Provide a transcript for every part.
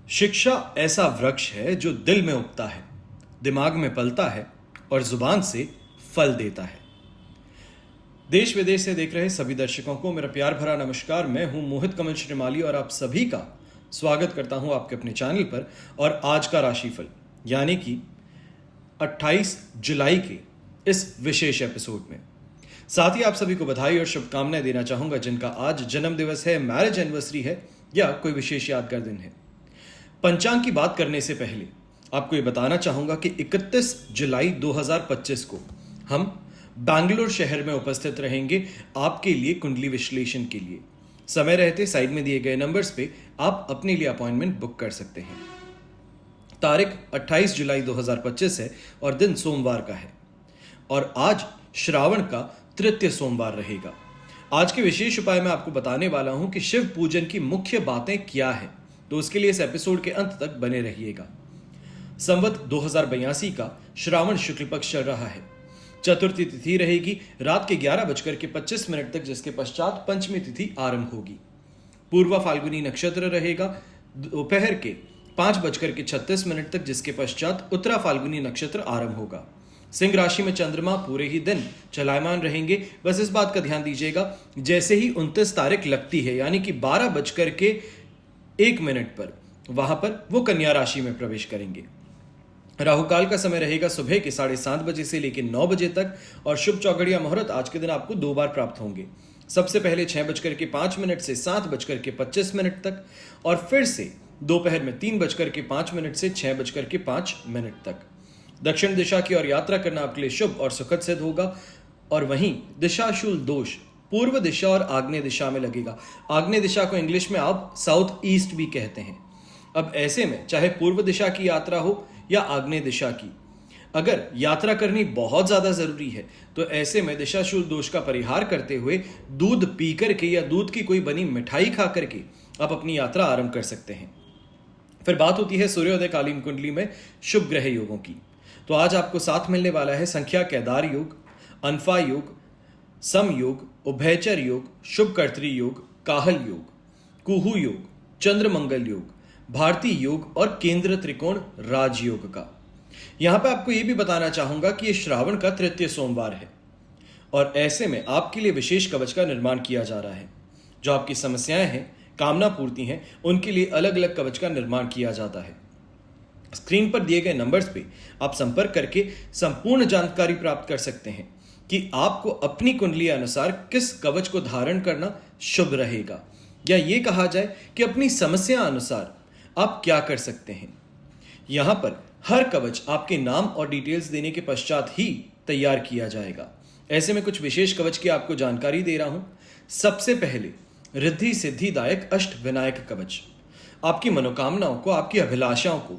शिक्षा ऐसा वृक्ष है जो दिल में उगता है, दिमाग में पलता है और जुबान से फल देता है। देश विदेश से देख रहे सभी दर्शकों को मेरा प्यार भरा नमस्कार। मैं हूं मोहित कमल श्रीमाली और आप सभी का स्वागत करता हूं आपके अपने चैनल पर। और आज का राशिफल यानी कि 28 जुलाई के इस विशेष एपिसोड में साथ ही आप सभी को बधाई और शुभकामनाएं देना चाहूंगा जिनका आज जन्म दिवस है, मैरिज एनिवर्सरी है या कोई विशेष यादगार दिन है। पंचांग की बात करने से पहले आपको यह बताना चाहूंगा कि 31 जुलाई 2025 को हम बैंगलोर शहर में उपस्थित रहेंगे आपके लिए कुंडली विश्लेषण के लिए। समय रहते साइड में दिए गए नंबर्स पे आप अपने लिए अपॉइंटमेंट बुक कर सकते हैं। तारीख 28 जुलाई 2025 है और दिन सोमवार का है और आज श्रावण का तृतीय सोमवार रहेगा। आज के विशेष उपाय में आपको बताने वाला हूं कि शिव पूजन की मुख्य बातें क्या है, तो उसके लिए इस एपिसोड के अंत तक बने रहिएगा। संवत 2082 का श्रावण शुक्ल पक्ष चल रहा है। चतुर्थी तिथि रहेगी रात के 11:25 तक, जिसके पश्चात पंचमी तिथि आरंभ होगी। पूर्वा फाल्गुनी नक्षत्र रहेगा दोपहर के 5:36 तक, जिसके पश्चात उत्तरा फाल्गुनी नक्षत्र आरंभ होगा। सिंह राशि में चंद्रमा पूरे ही दिन चलायमान रहेंगे। बस इस बात का ध्यान दीजिएगा, जैसे ही 29 तारीख लगती है यानी कि 12:01 पर वहां पर वो कन्या राशि में प्रवेश करेंगे। राहुकाल का समय रहेगा सुबह के 7:30 बजे से लेकर 9 बजे तक और शुभ चौघड़िया मुहूर्त आज के दिन आपको 2 बार प्राप्त होंगे। सबसे पहले 6:05 से 7:25 तक और फिर से दोपहर में 3:05 से 6:05 तक। दक्षिण दिशा की ओर यात्रा करना आपके लिए शुभ और सुखद सिद्ध होगा। और वहीं दिशाशूल दोष पूर्व दिशा और आग्नेय दिशा में लगेगा। आग्नेय दिशा को इंग्लिश में आप साउथ ईस्ट भी कहते हैं। अब ऐसे में चाहे पूर्व दिशा की यात्रा हो या आग्नेय दिशा की, अगर यात्रा करनी बहुत ज्यादा जरूरी है तो ऐसे में दिशाशूल दोष का परिहार करते हुए दूध पी करके या दूध की कोई बनी मिठाई खा करके आप अपनी यात्रा आरंभ कर सकते हैं। फिर बात होती है सूर्योदय कालीन कुंडली में शुभ ग्रह योगों की। तो आज आपको साथ मिलने वाला है संख्या केदार योग, अनफा योग, सम योग, उभयचर योग, शुभ कर्तरी योग, काहल योग, कुहू योग, चंद्र मंगल योग, भारतीय योग और केंद्र त्रिकोण राजयोग का। यहां पे आपको यह भी बताना चाहूंगा कि यह श्रावण का तृतीय सोमवार है और ऐसे में आपके लिए विशेष कवच का निर्माण किया जा रहा है। जो आपकी समस्याएं हैं, कामना पूर्ति हैं, उनके लिए अलग अलग कवच का निर्माण किया जाता है। स्क्रीन पर दिए गए नंबर्स पे आप संपर्क करके संपूर्ण जानकारी प्राप्त कर सकते हैं कि आपको अपनी कुंडली अनुसार किस कवच को धारण करना शुभ रहेगा, या ये कहा जाए कि अपनी समस्या अनुसार आप क्या कर सकते हैं। यहां पर हर कवच आपके नाम और डिटेल्स देने के पश्चात ही तैयार किया जाएगा। ऐसे में कुछ विशेष कवच की आपको जानकारी दे रहा हूं। सबसे पहले रिद्धि सिद्धिदायक अष्ट विनायक कवच आपकी मनोकामनाओं को, आपकी अभिलाषाओं को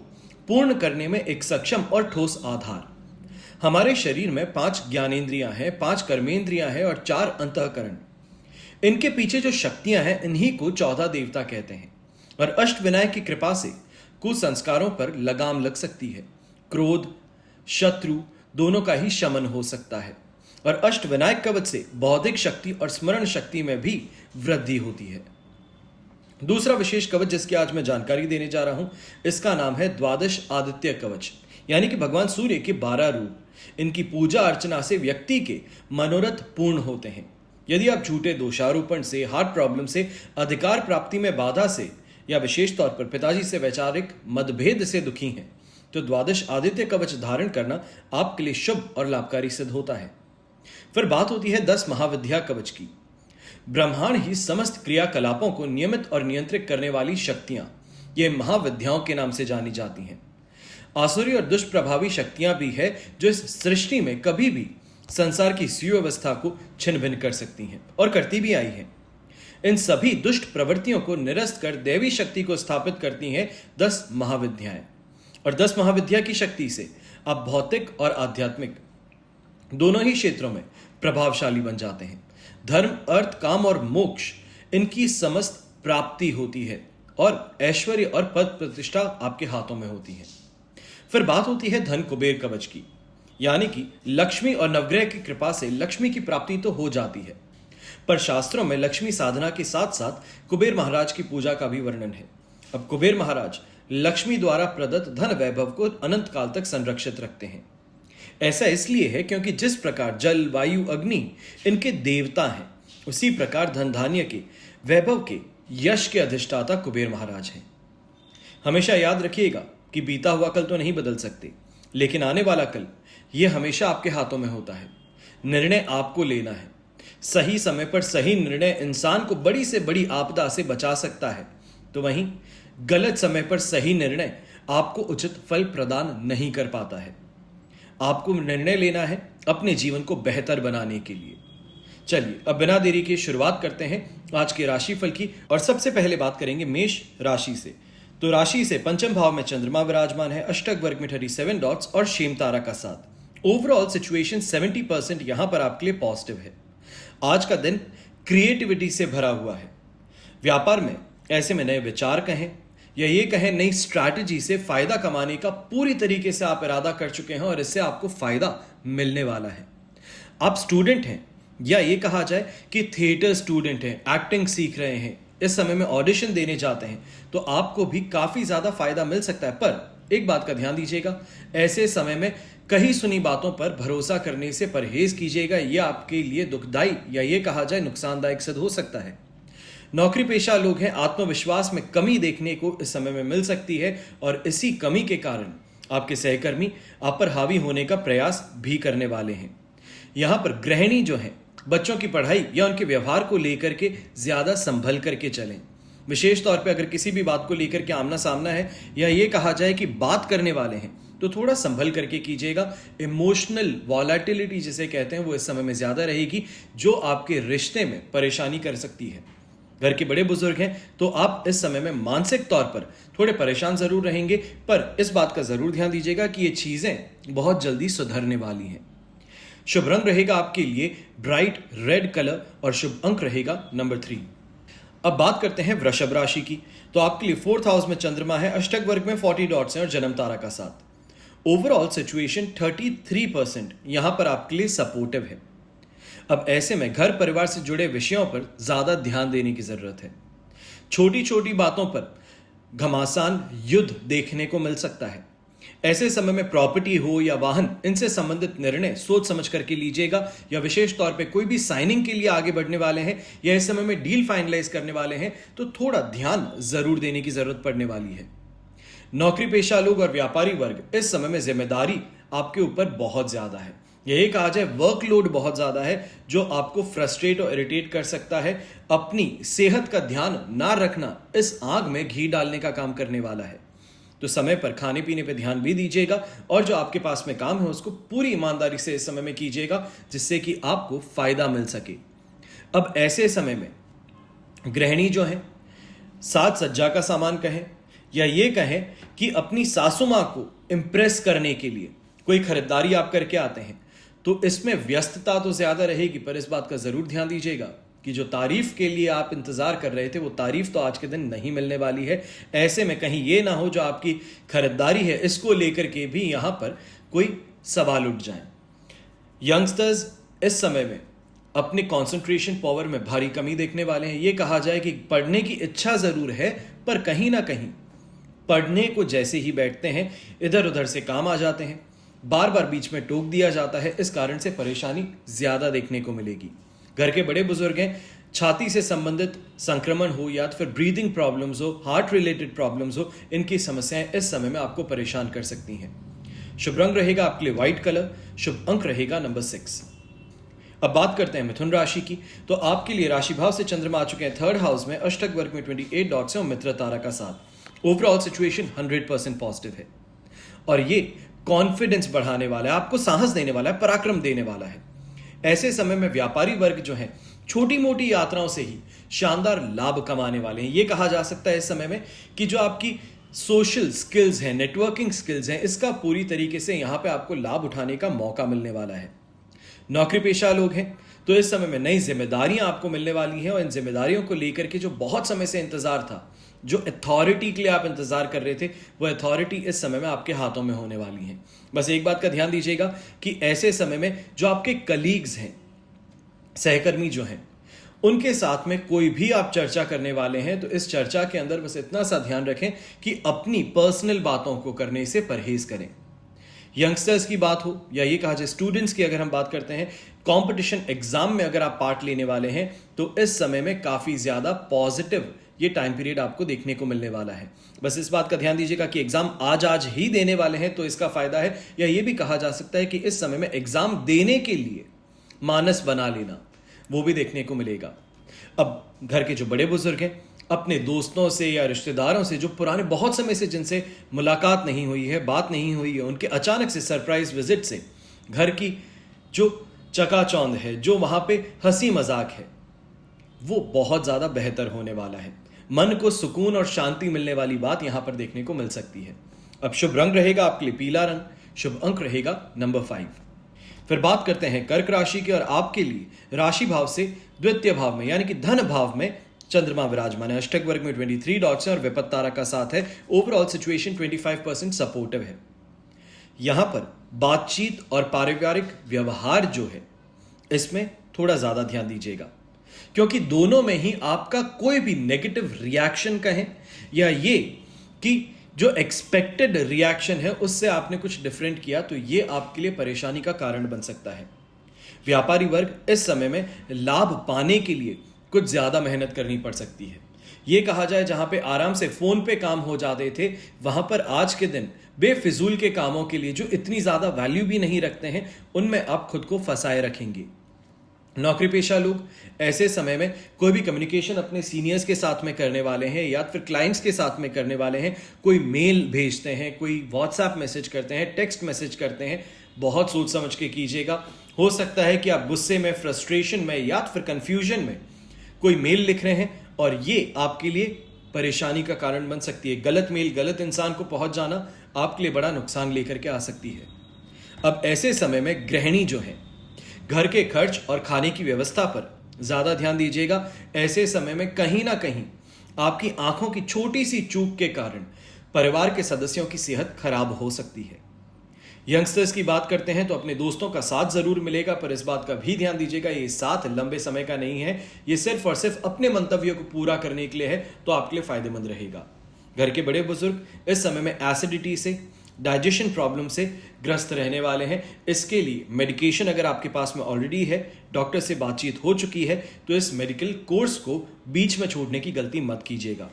पूर्ण करने में एक सक्षम और ठोस आधार। हमारे शरीर में 5 ज्ञानेंद्रियां हैं, 5 कर्मेंद्रियां हैं और 4 अंतःकरण। इनके पीछे जो शक्तियां हैं, इन्हीं को 14 देवता कहते हैं। और अष्ट विनायक की कृपा से कुसंस्कारों पर लगाम लग सकती है। क्रोध, शत्रु दोनों का ही शमन हो सकता है और अष्ट विनायक कवच से बौद्धिक शक्ति और स्मरण शक्ति में भी वृद्धि होती है। दूसरा विशेष कवच जिसकी आज मैं जानकारी देने जा रहा हूं, इसका नाम है द्वादश आदित्य कवच, यानी कि भगवान सूर्य के 12 रूप। इनकी पूजा अर्चना से व्यक्ति के मनोरथ पूर्ण होते हैं। यदि आप झूठे दोषारोपण से, हार्ट प्रॉब्लम से, अधिकार प्राप्ति में बाधा से या विशेष तौर पर पिताजी से वैचारिक मतभेद से दुखी हैं, तो द्वादश आदित्य कवच धारण करना आपके लिए शुभ और लाभकारी सिद्ध होता है। फिर बात होती है 10 महाविद्या कवच की। ब्रह्मांड ही समस्त क्रियाकलापों को नियमित और नियंत्रित करने वाली शक्तियां ये महाविद्याओं के नाम से जानी जाती हैं। आसुरी और दुष्प्रभावी शक्तियां भी है जो इस सृष्टि में कभी भी संसार की सुव्यवस्था को छिन्न भिन्न कर सकती हैं और करती भी आई हैं। इन सभी दुष्ट प्रवृत्तियों को निरस्त कर देवी शक्ति को स्थापित करती हैं 10 महाविद्याएं। और 10 महाविद्या की शक्ति से आप भौतिक और आध्यात्मिक दोनों ही क्षेत्रों में प्रभावशाली बन जाते हैं। धर्म, अर्थ, काम और मोक्ष इनकी समस्त प्राप्ति होती है और ऐश्वर्य और पद प्रतिष्ठा आपके हाथों में होती है। फिर बात होती है धन कुबेर कवच की, यानी कि लक्ष्मी और नवग्रह की कृपा से लक्ष्मी की प्राप्ति तो हो जाती है, पर शास्त्रों में लक्ष्मी साधना के साथ साथ कुबेर महाराज की पूजा का भी वर्णन है। अब कुबेर महाराज लक्ष्मी द्वारा प्रदत्त धन वैभव को अनंत काल तक संरक्षित रखते हैं। ऐसा इसलिए है क्योंकि जिस प्रकार जल, वायु, अग्नि इनके देवता हैं, उसी प्रकार धन धान्य के, वैभव के, यश के अधिष्ठाता कुबेर महाराज हैं। हमेशा याद रखिएगा कि बीता हुआ कल तो नहीं बदल सकते, लेकिन आने वाला कल यह हमेशा आपके हाथों में होता है। निर्णय आपको लेना है। सही समय पर सही निर्णय इंसान को बड़ी से बड़ी आपदा से बचा सकता है, तो वहीं गलत समय पर सही निर्णय आपको उचित फल प्रदान नहीं कर पाता है। आपको निर्णय लेना है अपने जीवन को बेहतर बनाने के लिए। चलिए अब बिना देरी के शुरुआत करते हैं आज के राशिफल की, और सबसे पहले बात करेंगे मेष राशि से। तो राशि से पंचम भाव में चंद्रमा विराजमान है, अष्टक वर्ग में 37 डॉट्स और शेम तारा का साथ। ओवरऑल सिचुएशन 70% यहां पर आपके लिए पॉजिटिव है। आज का दिन क्रिएटिविटी से भरा हुआ है। व्यापार में ऐसे में नए विचार कहें या ये कहें नई स्ट्रैटेजी से फायदा कमाने का पूरी तरीके से आप इरादा कर चुके हैं और इससे आपको फायदा मिलने वाला है। आप स्टूडेंट हैं या ये कहा जाए कि थिएटर स्टूडेंट हैं, एक्टिंग सीख रहे हैं, इस समय में ऑडिशन देने जाते हैं, तो आपको भी काफी ज्यादा फायदा मिल सकता है। पर एक बात का ध्यान दीजिएगा, ऐसे समय में कहीं सुनी बातों पर भरोसा करने से परहेज कीजिएगा। यह आपके लिए दुखदाई या ये कहा जाए नुकसानदायक सिद्ध हो सकता है। नौकरी पेशा लोग हैं, आत्मविश्वास में कमी देखने को इस समय में मिल सकती है और इसी कमी के कारण आपके सहकर्मी आप पर हावी होने का प्रयास भी करने वाले हैं। यहां पर गृहिणी जो है, बच्चों की पढ़ाई या उनके व्यवहार को लेकर के ज्यादा संभल करके चलें। विशेष तौर पे अगर किसी भी बात को लेकर के आमना सामना है या ये कहा जाए कि बात करने वाले हैं, तो थोड़ा संभल करके कीजिएगा। इमोशनल वॉलेटिलिटी जिसे कहते हैं वो इस समय में ज्यादा रहेगी, जो आपके रिश्ते में परेशानी कर सकती है। घर के बड़े बुजुर्ग हैं तो आप इस समय में मानसिक तौर पर थोड़े परेशान जरूर रहेंगे, पर इस बात का जरूर ध्यान दीजिएगा कि ये चीजें बहुत जल्दी सुधरने वाली हैं। शुभ रंग रहेगा आपके लिए ब्राइट रेड कलर और शुभ अंक रहेगा नंबर 3। अब बात करते हैं वृषभ राशि की। तो आपके लिए 4th हाउस में चंद्रमा है, अष्टक वर्ग में 40 डॉट्स हैं और जन्म तारा का साथ। ओवरऑल सिचुएशन 33% यहां पर आपके लिए सपोर्टिव है। अब ऐसे में घर परिवार से जुड़े विषयों पर ज्यादा ध्यान देने की जरूरत है। छोटी छोटी बातों पर घमासान युद्ध देखने को मिल सकता है। ऐसे समय में प्रॉपर्टी हो या वाहन, इनसे संबंधित निर्णय सोच समझ करके लीजिएगा, या विशेष तौर पे कोई भी साइनिंग के लिए आगे बढ़ने वाले हैं या इस समय में डील फाइनलाइज करने वाले हैं, तो थोड़ा ध्यान जरूर देने की जरूरत पड़ने वाली है। नौकरी पेशा लोग और व्यापारी वर्ग, इस समय में जिम्मेदारी आपके ऊपर बहुत ज्यादा है। यही कहा जाए वर्कलोड बहुत ज्यादा है, जो आपको फ्रस्ट्रेट और इरिटेट कर सकता है। अपनी सेहत का ध्यान ना रखना इस आग में घी डालने का काम करने वाला है। तो समय पर खाने पीने पे ध्यान भी दीजिएगा और जो आपके पास में काम है उसको पूरी ईमानदारी से इस समय में कीजिएगा, जिससे कि आपको फायदा मिल सके। अब ऐसे समय में गृहिणी जो है, साज सज्जा का सामान कहें या ये कहें कि अपनी सासू मां को इंप्रेस करने के लिए कोई खरीदारी आप करके आते हैं, तो इसमें व्यस्तता तो ज्यादा रहेगी, पर इस बात का जरूर ध्यान दीजिएगा कि जो तारीफ के लिए आप इंतजार कर रहे थे वो तारीफ तो आज के दिन नहीं मिलने वाली है। ऐसे में कहीं ये ना हो जो आपकी खरीदारी है इसको लेकर के भी यहां पर कोई सवाल उठ जाए। यंगस्टर्स इस समय में अपने कंसंट्रेशन पावर में भारी कमी देखने वाले हैं। ये कहा जाए कि पढ़ने की इच्छा जरूर है, पर कहीं ना कहीं पढ़ने को जैसे ही बैठते हैं इधर उधर से काम आ जाते हैं, बार बार बीच में टोक दिया जाता है। इस कारण से परेशानी ज्यादा देखने को मिलेगी। घर के बड़े बुजुर्ग हैं, छाती से संबंधित संक्रमण हो या फिर ब्रीदिंग प्रॉब्लम्स हो, हार्ट रिलेटेड प्रॉब्लम्स हो, इनकी समस्याएं इस समय में आपको परेशान कर सकती हैं। शुभ रंग रहेगा आपके लिए व्हाइट कलर, शुभ अंक रहेगा नंबर 6। अब बात करते हैं मिथुन राशि की। तो आपके लिए राशि भाव से चंद्रमा आ चुके हैं 3rd हाउस में, अष्टक वर्ग में 28 डॉट्स हैं और मित्र तारा का साथ। ओवरऑल सिचुएशन 100% पॉजिटिव है और ये कॉन्फिडेंस बढ़ाने वाला है, आपको साहस देने वाला है, पराक्रम देने वाला है। ऐसे समय में व्यापारी वर्ग जो है छोटी मोटी यात्राओं से ही शानदार लाभ कमाने वाले हैं। यह कहा जा सकता है इस समय में कि जो आपकी सोशल स्किल्स हैं, नेटवर्किंग स्किल्स हैं, इसका पूरी तरीके से यहां पे आपको लाभ उठाने का मौका मिलने वाला है। नौकरी पेशा लोग हैं तो इस समय में नई जिम्मेदारियां आपको मिलने वाली हैं और इन जिम्मेदारियों को लेकर के जो बहुत समय से इंतजार था, जो अथॉरिटी के लिए आप इंतजार कर रहे थे, वो अथॉरिटी इस समय में आपके हाथों में होने वाली है। बस एक बात का ध्यान दीजिएगा कि ऐसे समय में जो आपके कलीग्स हैं, सहकर्मी जो हैं, उनके साथ में कोई भी आप चर्चा करने वाले हैं तो इस चर्चा के अंदर बस इतना सा ध्यान रखें कि अपनी पर्सनल बातों को करने से परहेज करें। यंगस्टर्स की बात हो या ये कहा जाए स्टूडेंट्स की अगर हम बात करते हैं, कंपटीशन एग्जाम में अगर आप पार्ट लेने वाले हैं तो इस समय में काफी ज्यादा पॉजिटिव ये टाइम पीरियड आपको देखने को मिलने वाला है। बस इस बात का ध्यान दीजिएगा कि एग्जाम आज ही देने वाले हैं तो इसका फायदा है, या ये भी कहा जा सकता है कि इस समय में एग्जाम देने के लिए मानस बना लेना वो भी देखने को मिलेगा। अब घर के जो बड़े बुजुर्ग हैं, अपने दोस्तों से या रिश्तेदारों से जो पुराने बहुत समय से जिनसे मुलाकात नहीं हुई है, बात नहीं हुई है, उनके अचानक से सरप्राइज विजिट से घर की जो चकाचौंध है, जो वहां पे हंसी मजाक है, वो बहुत ज्यादा बेहतर होने वाला है। मन को सुकून और शांति मिलने वाली बात यहां पर देखने को मिल सकती है। अब शुभ रंग रहेगा आपके लिए पीला रंग, शुभ अंक रहेगा नंबर 5। फिर बात करते हैं कर्क राशि की, और आपके लिए राशि भाव से द्वितीय भाव में यानी कि धन भाव में चंद्रमा विराजमान है। अष्टक वर्ग में 23 डॉट्स है और विपत्त तारा का साथ है। ओवरऑल सिचुएशन 25% सपोर्टिव है। यहां पर बातचीत और पारिवारिक व्यवहार जो है इसमें थोड़ा ज्यादा ध्यान दीजिएगा, क्योंकि दोनों में ही आपका कोई भी नेगेटिव रिएक्शन कहें या ये कि जो एक्सपेक्टेड रिएक्शन है उससे आपने कुछ डिफरेंट किया तो ये आपके लिए परेशानी का कारण बन सकता है। व्यापारी वर्ग इस समय में लाभ पाने के लिए कुछ ज्यादा मेहनत करनी पड़ सकती है। ये कहा जाए जहां पे आराम से फोन पे काम हो जाते थे, वहां पर आज के दिन बेफिजूल के कामों के लिए जो इतनी ज्यादा वैल्यू भी नहीं रखते हैं उनमें आप खुद को फंसाए रखेंगे। नौकरी पेशा लोग ऐसे समय में कोई भी कम्युनिकेशन अपने सीनियर्स के साथ में करने वाले हैं या फिर क्लाइंट्स के साथ में करने वाले हैं, कोई मेल भेजते हैं, कोई व्हाट्सएप मैसेज करते हैं, टेक्स्ट मैसेज करते हैं, बहुत सोच समझ के कीजिएगा। हो सकता है कि आप गुस्से में, फ्रस्ट्रेशन में या फिर कंफ्यूजन में कोई मेल लिख रहे हैं और ये आपके लिए परेशानी का कारण बन सकती है। गलत मेल गलत इंसान को पहुंच जाना आपके लिए बड़ा नुकसान लेकर के आ सकती है। अब ऐसे समय में गृहिणी जो है घर के खर्च और खाने की व्यवस्था पर ज्यादा ध्यान दीजिएगा। ऐसे समय में कहीं ना कहीं आपकी आंखों की छोटी सी चूक के कारण परिवार के सदस्यों की सेहत खराब हो सकती है। यंगस्टर्स की बात करते हैं तो अपने दोस्तों का साथ जरूर मिलेगा, पर इस बात का भी ध्यान दीजिएगा ये साथ लंबे समय का नहीं है, ये सिर्फ और सिर्फ अपने मंतव्यों को पूरा करने के लिए है, तो आपके लिए फायदेमंद रहेगा। घर के बड़े बुजुर्ग इस समय में एसिडिटी से, डाइजेशन प्रॉब्लम से ग्रस्त रहने वाले हैं। इसके लिए मेडिकेशन अगर आपके पास में ऑलरेडी है, डॉक्टर से बातचीत हो चुकी है, तो इस मेडिकल कोर्स को बीच में छोड़ने की गलती मत कीजिएगा।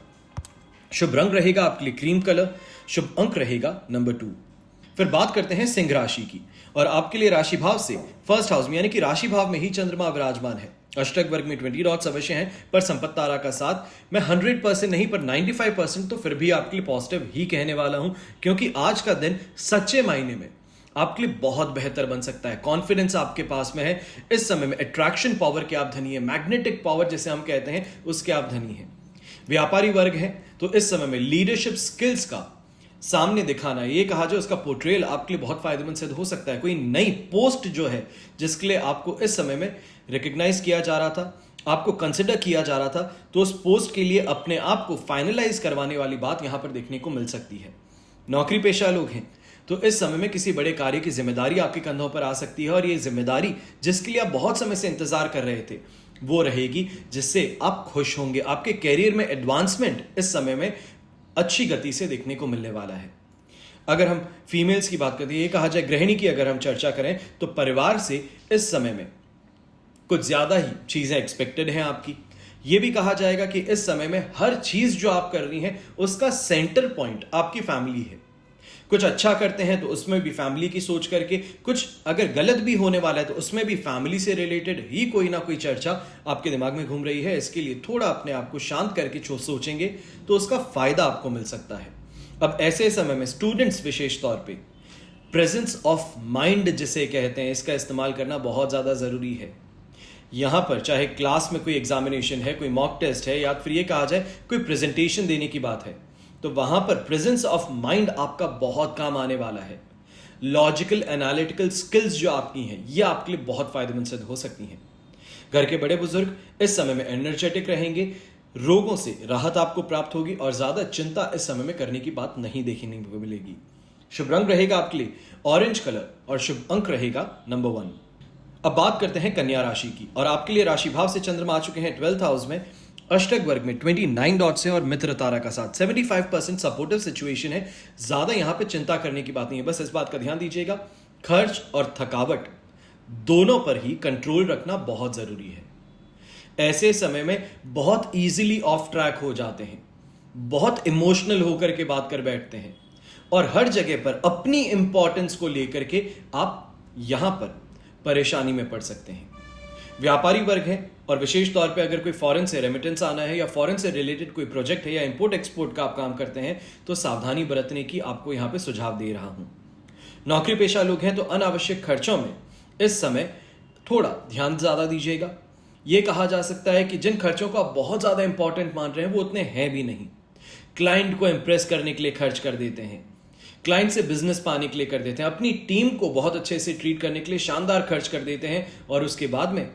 शुभ रंग रहेगा आपके लिए क्रीम कलर, शुभ अंक रहेगा नंबर 2। फिर बात करते हैं सिंह राशि की, और आपके लिए राशि भाव से फर्स्ट हाउस में यानी कि राशि भाव में ही चंद्रमा विराजमान है। अष्टक वर्ग में 20 डॉट्स अवश्य हैं, पर संपत्ति तारा का साथ मैं 100% नहीं पर 95% तो फिर भी आपके लिए पॉजिटिव ही कहने वाला हूं, क्योंकि आज का दिन सच्चे मायने में आपके लिए बहुत बेहतर बन सकता है। कॉन्फिडेंस आपके पास में है। इस समय में अट्रैक्शन पावर के आप धनी है, मैग्नेटिक पावर जिसे हम कहते हैं उसके आप धनी है। व्यापारी वर्ग है तो इस समय में लीडरशिप स्किल्स का सामने दिखाना, ये कहा जाए उसका पोर्ट्रेल आपके लिए बहुत फायदेमंद सिद्ध हो सकता है। कोई नई पोस्ट जो है जिसके लिए आपको इस समय में रिकॉग्नाइज किया जा रहा था, आपको कंसिडर किया जा रहा था, तो उस पोस्ट के लिए अपने आप को फाइनलाइज करवाने वाली बात यहां पर देखने को मिल सकती है। नौकरी पेशा लोग हैं तो इस समय में किसी बड़े कार्य की जिम्मेदारी आपके कंधों पर आ सकती है, और ये जिम्मेदारी जिसके लिए आप बहुत समय से इंतजार कर रहे थे वो रहेगी, जिससे आप खुश होंगे। आपके कैरियर में एडवांसमेंट इस समय में अच्छी गति से देखने को मिलने वाला है। अगर हम फीमेल्स की बात करते हैं, ये कहा जाए गृहिणी की अगर हम चर्चा करें तो परिवार से इस समय में कुछ ज्यादा ही चीजें एक्सपेक्टेड हैं आपकी। ये भी कहा जाएगा कि इस समय में हर चीज जो आप कर रही हैं उसका सेंटर पॉइंट आपकी फैमिली है। कुछ अच्छा करते हैं तो उसमें भी फैमिली की सोच करके, कुछ अगर गलत भी होने वाला है तो उसमें भी फैमिली से रिलेटेड ही कोई ना कोई चर्चा आपके दिमाग में घूम रही है। इसके लिए थोड़ा अपने आप को शांत करके सोचेंगे तो उसका फायदा आपको मिल सकता है। अब ऐसे समय में स्टूडेंट्स विशेष तौर पे प्रेजेंस ऑफ माइंड जिसे कहते हैं, इसका इस्तेमाल करना बहुत ज्यादा जरूरी है। यहां पर चाहे क्लास में कोई एग्जामिनेशन है, कोई मॉक टेस्ट है, या फिर ये कहा जाए कोई प्रेजेंटेशन देने की बात है, तो वहां पर प्रेजेंस ऑफ माइंड आपका बहुत काम आने वाला है। लॉजिकल एनालिटिकल स्किल्स जो आपकी हैं ये आपके लिए बहुत फायदेमंद सिद्ध हो सकती हैं। घर के बड़े बुजुर्ग इस समय में एनर्जेटिक रहेंगे, रोगों से राहत आपको प्राप्त होगी और ज्यादा चिंता इस समय में करने की बात नहीं देखने को मिलेगी। शुभ रंग रहेगा आपके लिए ऑरेंज कलर और शुभ अंक रहेगा नंबर 1। अब बात करते हैं कन्या राशि की, और आपके लिए राशि भाव से चंद्रमा आ चुके हैं 12th हाउस में, अष्टक वर्ग में 29 डॉट से, और मित्र तारा का साथ 75% सपोर्टिव सिचुएशन है। ज्यादा यहां पे चिंता करने की बात नहीं है, बस इस बात का ध्यान दीजिएगा खर्च और थकावट दोनों पर ही कंट्रोल रखना बहुत जरूरी है। ऐसे समय में बहुत इजीली ऑफ ट्रैक हो जाते हैं, बहुत इमोशनल होकर के बात कर बैठते हैं, और हर जगह पर अपनी इंपॉर्टेंस को लेकर के आप यहां पर परेशानी में पड़ सकते हैं। व्यापारी वर्ग है, और विशेष तौर पे अगर कोई फॉरेन से रेमिटेंस आना है या फॉरेन से रिलेटेड कोई प्रोजेक्ट है या इंपोर्ट एक्सपोर्ट का आप काम करते हैं, तो सावधानी बरतने की आपको यहां पे सुझाव दे रहा हूं। नौकरी पेशा लोग हैं तो अनावश्यक खर्चों में इस समय थोड़ा ध्यान ज्यादा दीजिएगा। यह कहा जा सकता है कि जिन खर्चों को आप बहुत ज्यादा इंपॉर्टेंट मान रहे हैं वो उतने हैं भी नहीं। क्लाइंट को इंप्रेस करने के लिए खर्च कर देते हैं, क्लाइंट से बिजनेस पाने के लिए कर देते हैं, अपनी टीम को बहुत अच्छे से ट्रीट करने के लिए शानदार खर्च कर देते हैं, और उसके बाद में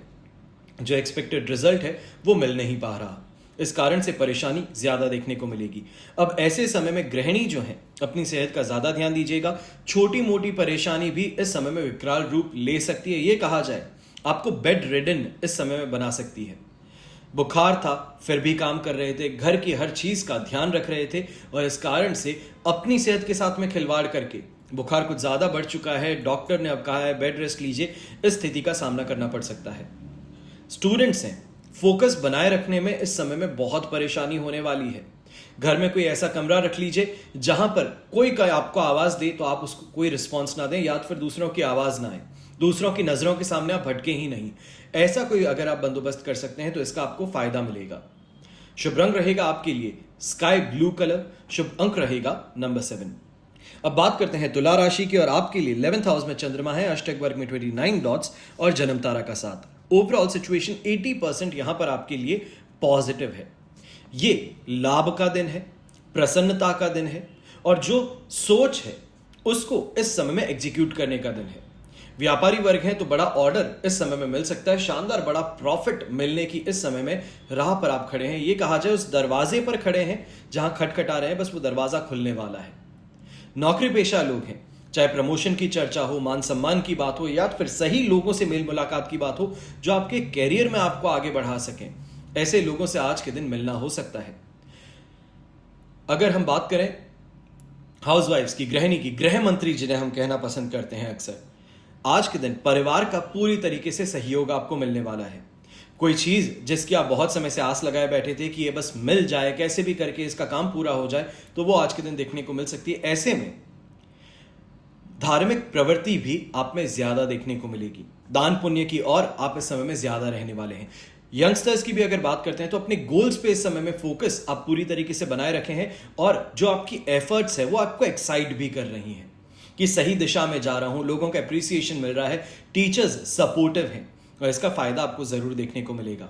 जो एक्सपेक्टेड रिजल्ट है वो मिल नहीं पा रहा। इस कारण से परेशानी ज्यादा देखने को मिलेगी। अब ऐसे समय में गृहिणी जो है अपनी सेहत का ज्यादा ध्यान दीजिएगा। छोटी मोटी परेशानी भी इस समय में विकराल रूप ले सकती है, यह कहा जाए आपको बेड रिडन इस समय में बना सकती है। बुखार था फिर भी काम कर रहे थे, घर की हर चीज का ध्यान रख रहे थे, और इस कारण से अपनी सेहत के साथ में खिलवाड़ करके बुखार कुछ ज्यादा बढ़ चुका है, डॉक्टर ने अब कहा है बेड रेस्ट लीजिए, इस स्थिति का सामना करना पड़ सकता है। स्टूडेंट्स हैं, फोकस बनाए रखने में इस समय में बहुत परेशानी होने वाली है। घर में कोई ऐसा कमरा रख लीजिए जहां पर कोई आपको आवाज दे तो आप उसको कोई रिस्पॉन्स ना दें, या फिर दूसरों की आवाज ना आए, दूसरों की नजरों के सामने आप भटके ही नहीं। ऐसा कोई अगर आप बंदोबस्त कर सकते हैं तो इसका आपको फायदा मिलेगा। शुभ रंग रहेगा आपके लिए स्काई ब्लू कलर, शुभ अंक रहेगा नंबर 7। अब बात करते हैं तुला राशि की, और आपके लिए 11th हाउस में चंद्रमा है, अष्टक वर्ग में 29 डॉट्स और जन्म तारा का साथ। ओवरऑल सिचुएशन 80% यहां पर आपके लिए पॉजिटिव है। ये लाभ का दिन है, प्रसन्नता का दिन है, और जो सोच है उसको इस समय में एग्जीक्यूट करने का दिन है। व्यापारी वर्ग है तो बड़ा ऑर्डर इस समय में मिल सकता है, शानदार बड़ा प्रॉफिट मिलने की इस समय में राह पर आप खड़े हैं। ये कहा जाए उस दरवाजे पर खड़े हैं जहां खटखटा रहे हैं, बस वो दरवाजा खुलने वाला है। नौकरी पेशा लोग हैं, चाहे प्रमोशन की चर्चा हो, मान सम्मान की बात हो, या फिर सही लोगों से मेल मुलाकात की बात हो जो आपके कैरियर में आपको आगे बढ़ा सकें, ऐसे लोगों से आज के दिन मिलना हो सकता है। अगर हम बात करें हाउसवाइफ्स की, गृहिणी की, गृह मंत्री जिन्हें हम कहना पसंद करते हैं अक्सर, आज के दिन परिवार का पूरी तरीके से सहयोग आपको मिलने वाला है। कोई चीज जिसकी आप बहुत समय से आस लगाए बैठे थे कि ये बस मिल जाए, कैसे भी करके इसका काम पूरा हो जाए, तो वो आज के दिन देखने को मिल सकती है। ऐसे में धार्मिक प्रवृत्ति भी आप में ज्यादा देखने को मिलेगी, दान पुण्य की और आप इस समय में ज्यादा रहने वाले हैं। यंगस्टर्स की भी अगर बात करते हैं तो अपने गोल्स पे इस समय में फोकस आप पूरी तरीके से बनाए रखे हैं, और जो आपकी एफर्ट्स है वो आपको एक्साइट भी कर रही हैं कि सही दिशा में जा रहा हूं, लोगों का अप्रिसिएशन मिल रहा है, टीचर्स सपोर्टिव हैं, और इसका फायदा आपको जरूर देखने को मिलेगा।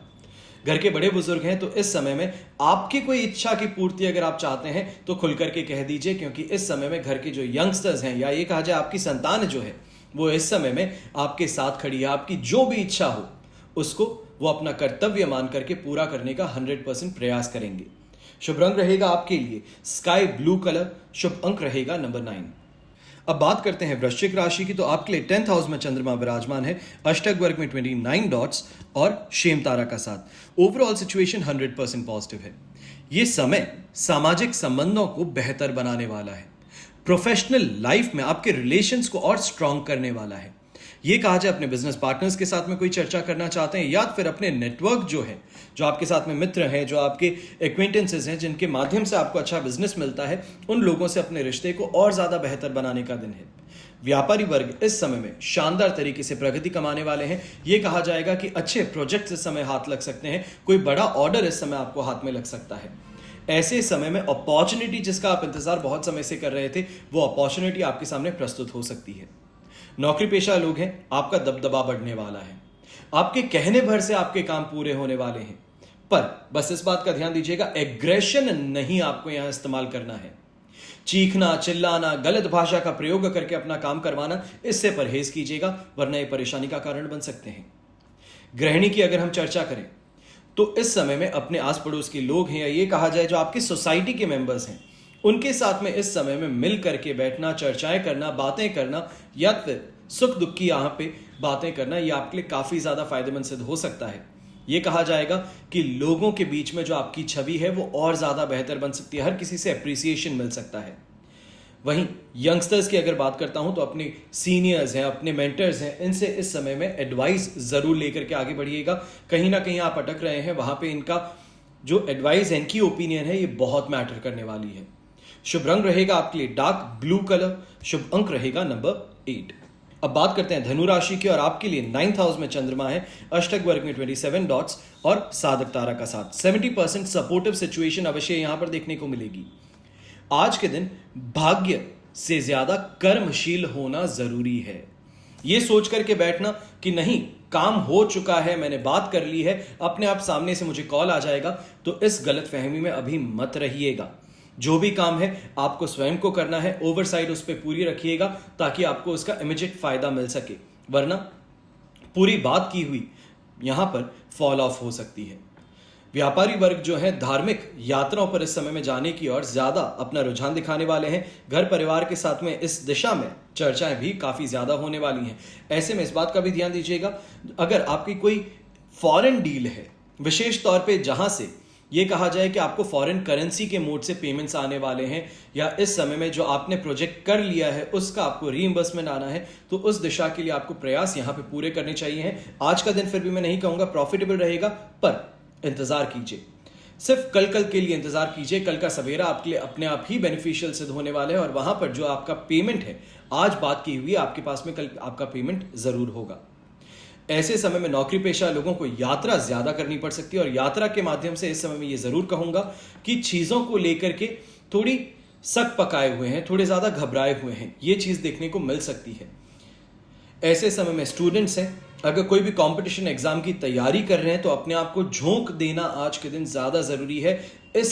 घर के बड़े बुजुर्ग हैं तो इस समय में आपकी कोई इच्छा की पूर्ति अगर आप चाहते हैं तो खुल करके कह दीजिए, क्योंकि इस समय में घर के जो यंगस्टर्स हैं, या ये कहा जाए आपकी संतान जो है, वो इस समय में आपके साथ खड़ी है। आपकी जो भी इच्छा हो उसको वो अपना कर्तव्य मान करके पूरा करने का 100% प्रयास करेंगे। शुभ रंग रहेगा आपके लिए स्काई ब्लू कलर, शुभ अंक रहेगा नंबर 9। अब बात करते हैं वृश्चिक राशि की, तो आपके लिए 10th हाउस में चंद्रमा विराजमान है, अष्टक वर्ग में 29 डॉट्स और शेम तारा का साथ। ओवरऑल सिचुएशन 100% पॉजिटिव है। यह समय सामाजिक संबंधों को बेहतर बनाने वाला है, प्रोफेशनल लाइफ में आपके रिलेशंस को और स्ट्रांग करने वाला है। ये कहा जाए अपने बिजनेस पार्टनर्स के साथ में कोई चर्चा करना चाहते हैं, या फिर अपने नेटवर्क जो है, जो आपके साथ में मित्र हैं, जो आपके एक्वेंटेंसेस हैं, जिनके माध्यम से आपको अच्छा बिजनेस मिलता है, उन लोगों से अपने रिश्ते को और ज्यादा बेहतर बनाने का दिन है। व्यापारी वर्ग इस समय में शानदार तरीके से प्रगति कमाने वाले हैं। यह कहा जाएगा कि अच्छे प्रोजेक्ट इस समय हाथ लग सकते हैं, कोई बड़ा ऑर्डर इस समय आपको हाथ में लग सकता है। ऐसे समय में अपॉर्चुनिटी जिसका आप इंतजार बहुत समय से कर रहे थे, वो अपॉर्चुनिटी आपके सामने प्रस्तुत हो सकती है। नौकरी पेशा लोग हैं, आपका दबदबा बढ़ने वाला है, आपके कहने भर से आपके काम पूरे होने वाले हैं, पर बस इस बात का ध्यान दीजिएगा एग्रेशन नहीं आपको यहां इस्तेमाल करना है। चीखना, चिल्लाना, गलत भाषा का प्रयोग करके अपना काम करवाना, इससे परहेज कीजिएगा, वरना ये परेशानी का कारण बन सकते हैं। गृहिणी की अगर हम चर्चा करें तो इस समय में अपने आस पड़ोस के लोग हैं, या ये कहा जाए जो आपकी सोसाइटी के मेंबर्स हैं, उनके साथ में इस समय में मिल करके बैठना, चर्चाएं करना, बातें करना, या फिर सुख दुख की यहाँ पे बातें करना ये आपके लिए काफी ज्यादा फायदेमंद सिद्ध हो सकता है। ये कहा जाएगा कि लोगों के बीच में जो आपकी छवि है वो और ज्यादा बेहतर बन सकती है, हर किसी से अप्रिसिएशन मिल सकता है। वहीं यंगस्टर्स की अगर बात करता हूं तो अपने सीनियर्स हैं, अपने मेंटर्स हैं, इनसे इस समय में एडवाइस जरूर लेकर के आगे बढ़िएगा। कहीं ना कहीं आप अटक रहे हैं, वहां पे इनका जो एडवाइस है, इनकी ओपिनियन है, ये बहुत मैटर करने वाली है। शुभ रंग रहेगा आपके लिए डार्क ब्लू कलर। शुभ अंक रहेगा नंबर 8। अब बात करते हैं धनु राशि की, और आपके लिए 9th हाउस में चंद्रमा है, अष्टक वर्ग में 27 डॉट्स और साधक तारा का साथ। 70% सपोर्टिव सिचुएशन अवश्य यहां पर देखने को मिलेगी। आज के दिन भाग्य से ज्यादा कर्मशील होना जरूरी है। यह सोच करके बैठना कि नहीं काम हो चुका है, मैंने बात कर ली है, अपने आप सामने से मुझे कॉल आ जाएगा, तो इस गलत फहमी में अभी मत रहिएगा। जो भी काम है आपको स्वयं को करना है, ओवरसाइट उस पर पूरी रखिएगा ताकि आपको उसका इमीडिएट फायदा मिल सके, वरना पूरी बात की हुई यहां पर फॉल ऑफ हो सकती है। व्यापारी वर्ग जो है धार्मिक यात्राओं पर इस समय में जाने की और ज्यादा अपना रुझान दिखाने वाले हैं। घर परिवार के साथ में इस दिशा में चर्चाएं भी काफी ज्यादा होने वाली हैं। ऐसे में इस बात का भी ध्यान दीजिएगा, अगर आपकी कोई फॉरेन डील है, विशेष तौर पे जहां से ये कहा जाए कि आपको फॉरेन करेंसी के मोड से पेमेंट्स आने वाले हैं, या इस समय में जो आपने प्रोजेक्ट कर लिया है उसका आपको रीइंबर्समेंट आना है, तो उस दिशा के लिए आपको प्रयास यहां पे पूरे करने चाहिए हैं। आज का दिन फिर भी मैं नहीं कहूंगा प्रॉफिटेबल रहेगा, पर इंतजार कीजिए, सिर्फ कल के लिए इंतजार कीजिए। कल का सवेरा आपके लिए अपने आप ही बेनिफिशियल सिद्ध होने वाला है, और वहां पर जो आपका पेमेंट है, आज बात की हुई, आपके पास में कल आपका पेमेंट जरूर होगा। ऐसे समय में नौकरी पेशा लोगों को यात्रा ज्यादा करनी पड़ सकती है, और यात्रा के माध्यम से इस समय में ये जरूर कहूंगा कि चीजों को लेकर के थोड़ी सक पकाए हुए हैं, थोड़े ज्यादा घबराए हुए हैं, ये चीज देखने को मिल सकती है। ऐसे समय में स्टूडेंट्स हैं, अगर कोई भी कंपटीशन एग्जाम की तैयारी कर रहे हैं, तो अपने आप को झोंक देना आज के दिन ज्यादा जरूरी है। इस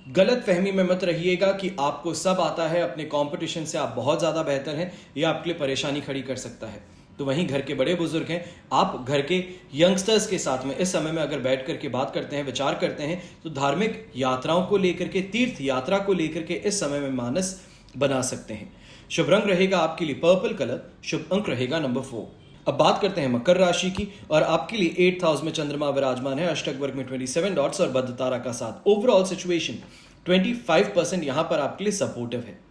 गलत फहमी में मत रहिएगा कि आपको सब आता है, अपने कंपटीशन से आप बहुत ज्यादा बेहतर हैं, यह आपके लिए परेशानी खड़ी कर सकता है। तो वहीं घर के बड़े बुजुर्ग हैं, आप घर के यंगस्टर्स के साथ में इस समय में अगर बैठ करके बात करते हैं, विचार करते हैं, तो धार्मिक यात्राओं को लेकर के, तीर्थ यात्रा को लेकर के इस समय में मानस बना सकते हैं। शुभ रंग रहेगा आपके लिए पर्पल कलर। शुभ अंक रहेगा नंबर 4। अब बात करते हैं मकर राशि की, और आपके लिए 8th हाउस में चंद्रमा विराजमान है, अष्टक वर्ग में 27 डॉट्स और बद्ध तारा का साथ। ओवरऑल सिचुएशन 25% यहां पर आपके लिए सपोर्टिव है।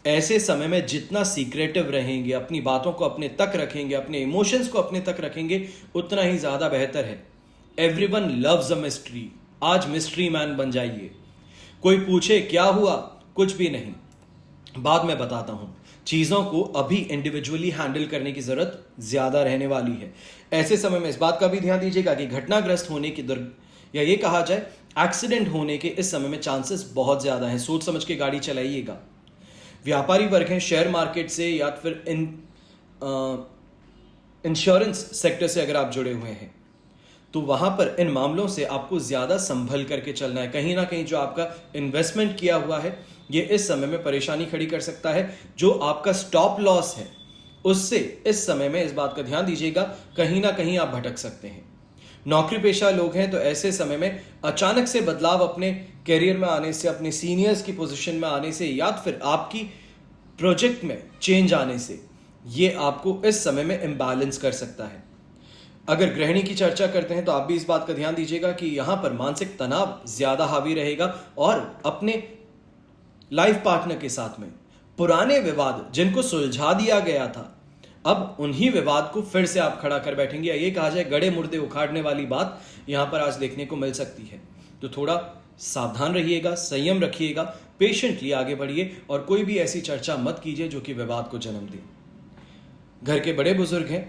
ऐसे समय में जितना सीक्रेटिव रहेंगे, अपनी बातों को अपने तक रखेंगे, अपने इमोशंस को अपने तक रखेंगे, उतना ही ज्यादा बेहतर है। Everyone loves a mystery. आज मिस्ट्री मैन बन जाइए। कोई पूछे क्या हुआ, कुछ भी नहीं, बाद में बताता हूं। चीजों को अभी इंडिविजुअली हैंडल करने की जरूरत ज्यादा रहने वाली है। ऐसे समय में इस बात का भी ध्यान दीजिएगा कि घटनाग्रस्त होने की या ये कहा जाए एक्सीडेंट होने के इस समय में चांसेस बहुत ज्यादा हैं। सोच समझ के गाड़ी चलाइएगा। व्यापारी वर्ग हैं, शेयर मार्केट से या फिर इंश्योरेंस सेक्टर से अगर आप जुड़े हुए हैं, तो वहां पर इन मामलों से आपको ज्यादा संभल करके चलना है। कहीं ना कहीं जो आपका इन्वेस्टमेंट किया हुआ है, ये इस समय में परेशानी खड़ी कर सकता है। जो आपका स्टॉप लॉस है, उससे इस समय में इस बात का ध्यान दीजिएगा, कहीं ना कहीं आप भटक सकते हैं। नौकरी पेशा लोग हैं, तो ऐसे समय में अचानक से बदलाव अपने करियर में आने से, अपने सीनियर्स की पोजीशन में आने से, या फिर आपकी प्रोजेक्ट में चेंज आने से, ये आपको इस समय में इंबैलेंस कर सकता है। अगर गृहिणी की चर्चा करते हैं, तो आप भी इस बात का ध्यान दीजिएगा कि यहां पर मानसिक तनाव ज्यादा हावी रहेगा, और अपने लाइफ पार्टनर के साथ में पुराने विवाद जिनको सुलझा दिया गया था, अब उन्हीं विवाद को फिर से आप खड़ा कर बैठेंगे, या ये कहा जाए गड़े मुर्दे उखाड़ने वाली बात यहां पर आज देखने को मिल सकती है। तो थोड़ा सावधान रहिएगा, संयम रखिएगा, पेशेंटली आगे बढ़िए, और कोई भी ऐसी चर्चा मत कीजिए जो कि विवाद को जन्म दे। घर के बड़े बुजुर्ग हैं,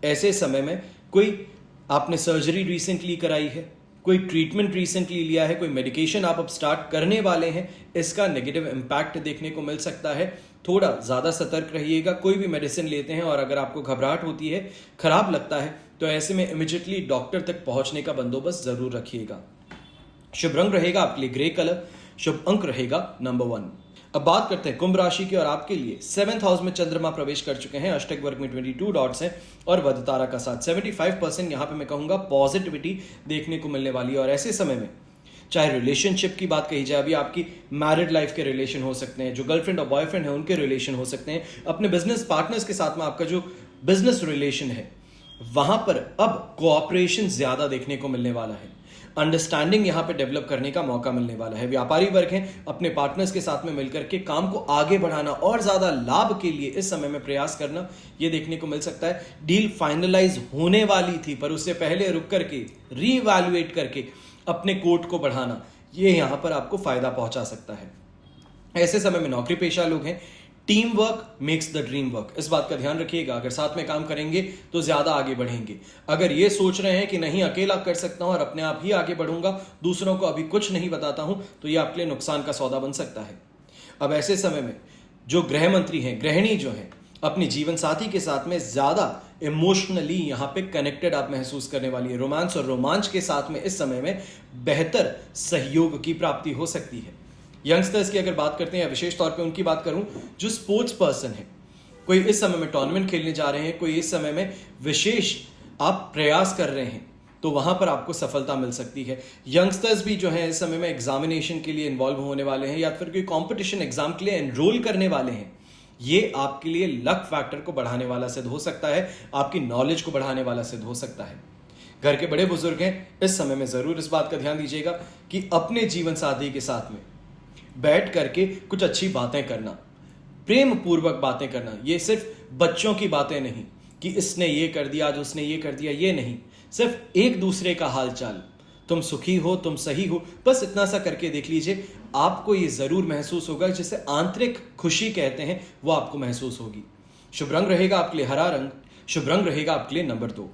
ऐसे समय में कोई आपने सर्जरी रिसेंटली कराई है, कोई ट्रीटमेंट रिसेंटली लिया है, कोई मेडिकेशन आप अब स्टार्ट करने वाले हैं, इसका नेगेटिव इंपैक्ट देखने को मिल सकता है। थोड़ा ज्यादा सतर्क रहिएगा। कोई भी मेडिसिन लेते हैं और अगर आपको घबराहट होती है, खराब लगता है, तो ऐसे में इमीडिएटली डॉक्टर तक पहुंचने का बंदोबस्त जरूर रखिएगा। शुभ रंग रहेगा आपके लिए ग्रे कलर। शुभ अंक रहेगा नंबर 1। अब बात करते हैं कुंभ राशि की, और आपके लिए 7th हाउस में चंद्रमा प्रवेश कर चुके हैं, अष्टक वर्ग में 22 डॉट्स हैं और वध तारा का साथ। 75% यहां पे मैं कहूंगा पॉजिटिविटी देखने को मिलने वाली है। और ऐसे समय में चाहे रिलेशनशिप की बात कही जाए, अभी आपकी मैरिड लाइफ के रिलेशन हो सकते हैं, जो गर्लफ्रेंड और बॉयफ्रेंड है उनके रिलेशन हो सकते हैं, अपने बिजनेस पार्टनर्स के साथ में आपका जो बिजनेस रिलेशन है, वहां पर अब कोऑपरेशन ज्यादा देखने को मिलने वाला है। अंडरस्टैंडिंग यहां पे डेवलप करने का मौका मिलने वाला है। व्यापारी वर्ग हैं, अपने पार्टनर्स के साथ में मिलकर के काम को आगे बढ़ाना और ज्यादा लाभ के लिए इस समय में प्रयास करना, यह देखने को मिल सकता है। डील फाइनलाइज होने वाली थी पर उससे पहले रुक करके रीवैल्यूएट करके अपने कोर्ट को बढ़ाना, यह यहां पर आपको फायदा पहुंचा सकता है। ऐसे समय में नौकरी पेशा लोग हैं, team work makes the dream work, इस बात का ध्यान रखिएगा। अगर साथ में काम करेंगे तो ज्यादा आगे बढ़ेंगे। अगर ये सोच रहे हैं कि नहीं अकेला कर सकता हूं और अपने आप ही आगे बढ़ूंगा, दूसरों को अभी कुछ नहीं बताता हूं, तो ये आपके लिए नुकसान का सौदा बन सकता है। अब ऐसे समय में जो गृह मंत्री हैं, गृहिणी जो है, अपने जीवन साथी के साथ में ज्यादा इमोशनली यहां पे कनेक्टेड आप महसूस करने वाली है। रोमांस और रोमांच के साथ में इस समय में बेहतर सहयोग की प्राप्ति हो सकती है। यंगस्टर्स की अगर बात करते हैं, या विशेष तौर पे उनकी बात करूं जो स्पोर्ट्स पर्सन है, कोई इस समय में टूर्नामेंट खेलने जा रहे हैं, कोई इस समय में विशेष आप प्रयास कर रहे हैं, तो वहां पर आपको सफलता मिल सकती है। यंगस्टर्स भी जो है इस समय में एग्जामिनेशन के लिए इन्वॉल्व होने वाले हैं, या फिर कोई कॉम्पिटिशन एग्जाम के लिए एनरोल करने वाले हैं। ये आपके लिए लक फैक्टर को बढ़ाने वाला सिद्ध हो सकता है, आपकी नॉलेज को बढ़ाने वाला सिद्ध हो सकता है। घर के बड़े बुजुर्ग हैं, इस समय में जरूर इस बात का ध्यान दीजिएगा कि अपने जीवन साथी के साथ में बैठ करके कुछ अच्छी बातें करना, प्रेम पूर्वक बातें करना। ये सिर्फ बच्चों की बातें नहीं कि इसने ये कर दिया, आज उसने ये कर दिया, ये नहीं। सिर्फ एक दूसरे का हाल चाल, तुम सुखी हो, तुम सही हो, बस इतना सा करके देख लीजिए। आपको ये जरूर महसूस होगा, जिसे आंतरिक खुशी कहते हैं, वो आपको महसूस होगी। शुभ रंग रहेगा आपके लिए हरा रंग, शुभ रंग रहेगा आपके लिए नंबर 2।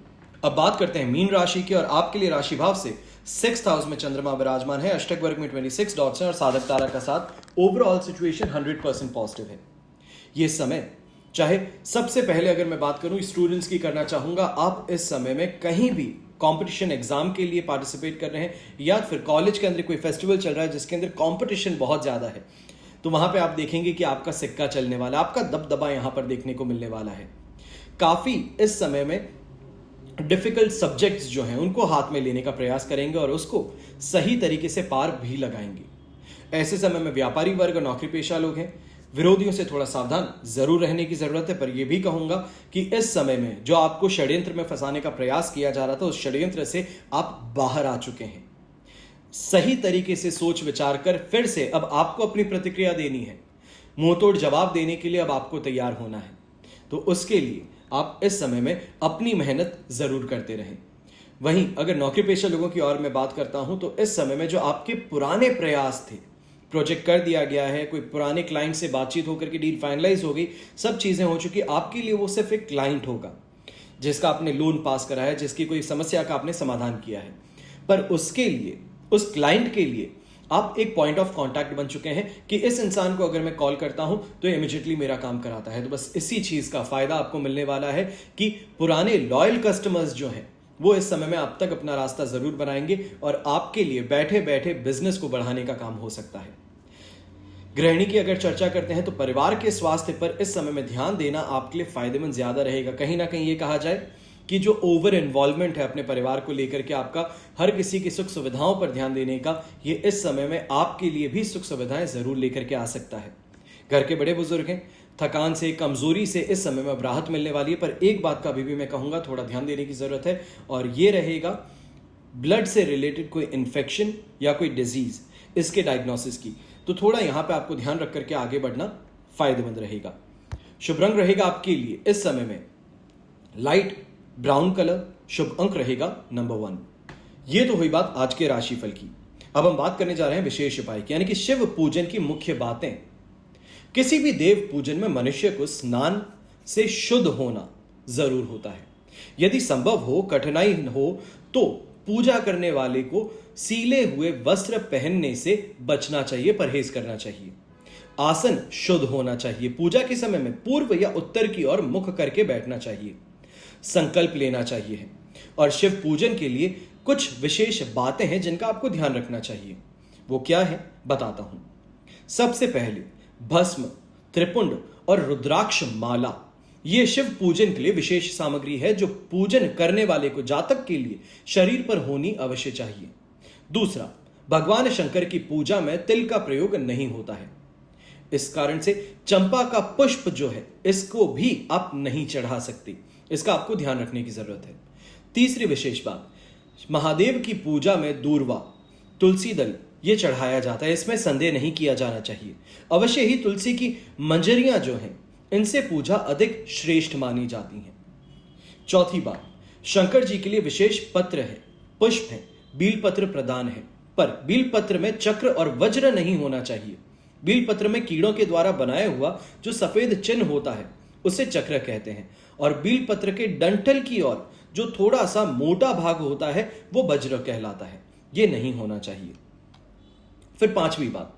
अब बात करते हैं मीन राशि की, और आपके लिए राशि भाव से 6th हाउस में चंद्रमा विराजमान है, अष्टक वर्ग में 26 डॉट्स हैं और साधक तारा का साथ। ओवरऑल सिचुएशन 100% पॉजिटिव है। ये समय चाहे सबसे पहले अगर मैं बात करूं स्टूडेंट्स की करना चाहूंगा, आप इस समय में कहीं भी कंपटीशन एग्जाम के लिए पार्टिसिपेट कर रहे हैं, या फिर कॉलेज के अंदर कोई फेस्टिवल चल रहा है जिसके अंदर कंपटीशन बहुत ज्यादा है, तो वहां पे आप देखेंगे कि आपका सिक्का चलने वाला, आपका दबदबा यहां पर देखने को मिलने वाला है। काफी इस समय में डिफिकल्ट सब्जेक्ट्स जो हैं उनको हाथ में लेने का प्रयास करेंगे और उसको सही तरीके से पार भी लगाएंगे। ऐसे समय में व्यापारी वर्ग और नौकरी पेशा लोग हैं, विरोधियों से थोड़ा सावधान जरूर रहने की जरूरत है। पर यह भी कहूंगा कि इस समय में जो आपको षड्यंत्र में फंसाने का प्रयास किया जा रहा था, उस षड्यंत्र से आप बाहर आ चुके हैं। सही तरीके से सोच विचार कर फिर से अब आपको अपनी प्रतिक्रिया देनी है, मुंहतोड़ जवाब देने के लिए अब आपको तैयार होना है। तो उसके लिए आप इस समय में अपनी मेहनत जरूर करते रहें। वहीं अगर नौकरी पेशा लोगों की ओर मैं बात करता हूं, तो इस समय में जो आपके पुराने प्रयास थे, प्रोजेक्ट कर दिया गया है, कोई पुराने क्लाइंट से बातचीत होकर के डील फाइनलाइज हो गई, सब चीजें हो चुकी, आपके लिए वो सिर्फ एक क्लाइंट होगा जिसका आपने लोन पास करा है, जिसकी कोई समस्या का आपने समाधान किया है। पर उसके लिए, उस क्लाइंट के लिए आप एक पॉइंट ऑफ कांटेक्ट बन चुके हैं कि इस इंसान को अगर मैं कॉल करता हूं तो इमीडिएटली मेरा काम कराता है। तो बस इसी चीज का फायदा आपको मिलने वाला है कि पुराने लॉयल कस्टमर्स जो हैं वो इस समय में आप तक अपना रास्ता जरूर बनाएंगे और आपके लिए बैठे बैठे बिजनेस को बढ़ाने का काम हो सकता है। गृहिणी की अगर चर्चा करते हैं तो परिवार के स्वास्थ्य पर इस समय में ध्यान देना आपके लिए फायदेमंद ज्यादा रहेगा। कहीं ना कहीं ये कहा जाए कि जो ओवर इन्वॉल्वमेंट है अपने परिवार को लेकर के, आपका हर किसी की सुख सुविधाओं पर ध्यान देने का, ये इस समय में आपके लिए भी सुख सुविधाएं जरूर लेकर के आ सकता है। घर के बड़े बुजुर्ग हैं, थकान से, कमजोरी से इस समय में अब राहत मिलने वाली है। पर एक बात का अभी भी मैं कहूंगा थोड़ा ध्यान देने की जरूरत है, और ये रहेगा ब्लड से रिलेटेड कोई इन्फेक्शन या कोई डिजीज, इसके डायग्नोसिस की। तो थोड़ा यहां पे आपको ध्यान रख करके आगे बढ़ना फायदेमंद रहेगा। शुभ रंग रहेगा आपके लिए इस समय में लाइट ब्राउन कलर, शुभ अंक रहेगा नंबर 1। ये तो हुई बात आज के राशिफल की। अब हम बात करने जा रहे हैं विशेष उपाय की, यानी कि शिव पूजन की मुख्य बातें। किसी भी देव पूजन में मनुष्य को स्नान से शुद्ध होना जरूर होता है। यदि संभव हो, कठिनाई हो, तो पूजा करने वाले को सीले हुए वस्त्र पहनने से बचना चाहिए, परहेज करना चाहिए। आसन शुद्ध होना चाहिए। पूजा के समय में पूर्व या उत्तर की ओर मुख करके बैठना चाहिए। संकल्प लेना चाहिए। और शिव पूजन के लिए कुछ विशेष बातें हैं जिनका आपको ध्यान रखना चाहिए। वो क्या है बताता हूं। सबसे पहले भस्म, त्रिपुंड और रुद्राक्ष माला, यह शिव पूजन के लिए विशेष सामग्री है जो पूजन करने वाले को, जातक के लिए शरीर पर होनी अवश्य चाहिए। दूसरा, भगवान शंकर की पूजा में तिल का प्रयोग नहीं होता है। इस कारण से चंपा का पुष्प जो है इसको भी आप नहीं चढ़ा सकते। इसका आपको ध्यान रखने की जरूरत है। तीसरी विशेष बात, महादेव की पूजा में दूर्वा, तुलसी दल ये चढ़ाया जाता है, इसमें संदेह नहीं किया जाना चाहिए। अवश्य ही तुलसी की मंजरियां जो हैं इनसे पूजा अधिक श्रेष्ठ मानी जाती हैं। चौथी बात, शंकर जी के लिए विशेष पत्र है, पुष्प है, बील पत्र प्रदान है, पर बील पत्र में चक्र और वज्र नहीं होना चाहिए। बील पत्र में कीड़ों के द्वारा बनाया हुआ जो सफेद चिन्ह होता है उसे चक्र कहते हैं, और बील पत्र के डंठल की ओर जो थोड़ा सा मोटा भाग होता है वो वज्र कहलाता है। ये नहीं होना चाहिए। फिर पांचवी बात,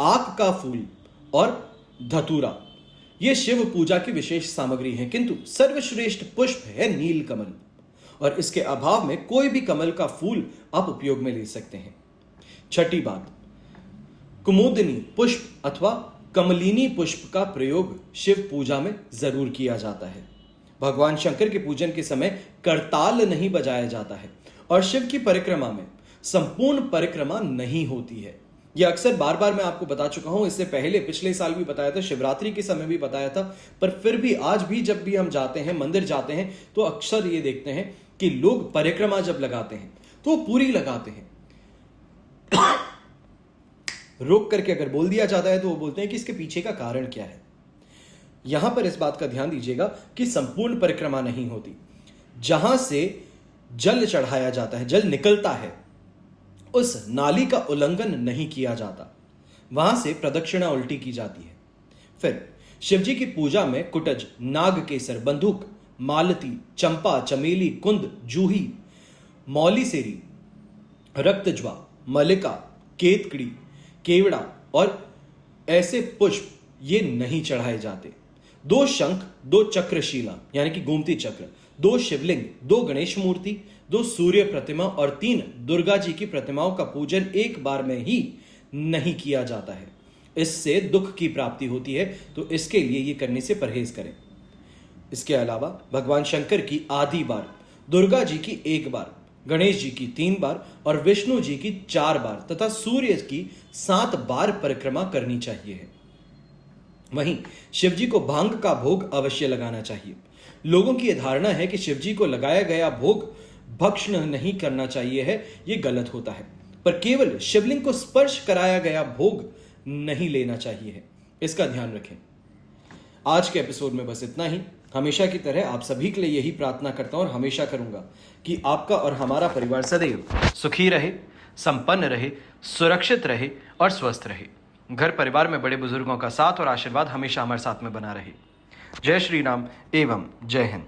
आक का फूल और धतूरा ये शिव पूजा की विशेष सामग्री है, किंतु सर्वश्रेष्ठ पुष्प है नील कमल, और इसके अभाव में कोई भी कमल का फूल आप उपयोग में ले सकते हैं। छठी बात, कुमुदनी पुष्प अथवा कमलिनी पुष्प का प्रयोग शिव पूजा में जरूर किया जाता है। भगवान शंकर के पूजन के समय करताल नहीं बजाया जाता है, और शिव की परिक्रमा में संपूर्ण परिक्रमा नहीं होती है। यह अक्सर बार बार मैं आपको बता चुका हूं, इससे पहले पिछले साल भी बताया था, शिवरात्रि के समय भी बताया था, पर फिर भी आज भी जब भी हम जाते हैं, मंदिर जाते हैं, तो अक्सर ये देखते हैं कि लोग परिक्रमा जब लगाते हैं तो पूरी लगाते हैं। रोक करके अगर बोल दिया जाता है तो वो बोलते हैं कि इसके पीछे का कारण क्या है। यहां पर इस बात का ध्यान दीजिएगा कि संपूर्ण परिक्रमा नहीं होती। जहां से जल चढ़ाया जाता है, जल निकलता है, उस नाली का उल्लंघन नहीं किया जाता, वहां से प्रदक्षिणा उल्टी की जाती है। फिर शिवजी की पूजा में कुटज, नागकेसर, बंदूक, मालती, चंपा, चमेली, कुंद, जूही, मौलीसेरी, रक्तज्वा, मल्लिका, केतकड़ी, केवड़ा और ऐसे पुष्प ये नहीं चढ़ाए जाते। 2 शंख, 2 चक्रशीला यानी कि गोमती चक्र, 2 शिवलिंग, 2 गणेश मूर्ति, 2 सूर्य प्रतिमा और 3 दुर्गा जी की प्रतिमाओं का पूजन एक बार में ही नहीं किया जाता है। इससे दुख की प्राप्ति होती है, तो इसके लिए ये करने से परहेज करें। इसके अलावा भगवान शंकर की आधी बार, दुर्गा जी की 1 बार, गणेश जी की 3 बार और विष्णु जी की 4 बार तथा सूर्य की 7 बार परिक्रमा करनी चाहिए। वहीं शिवजी को भांग का भोग अवश्य लगाना चाहिए। लोगों की यह धारणा है कि शिवजी को लगाया गया भोग भक्षण नहीं करना चाहिए है, यह गलत होता है। पर केवल शिवलिंग को स्पर्श कराया गया भोग नहीं लेना चाहिए है, इसका ध्यान रखें। आज के एपिसोड में बस इतना ही। हमेशा की तरह आप सभी के लिए यही प्रार्थना करता हूं और हमेशा करूंगा कि आपका और हमारा परिवार सदैव सुखी रहे, संपन्न रहे, सुरक्षित रहे और स्वस्थ रहे। घर परिवार में बड़े बुजुर्गों का साथ और आशीर्वाद हमेशा हमारे साथ में बना रहे। जय श्री राम एवं जय हिंद।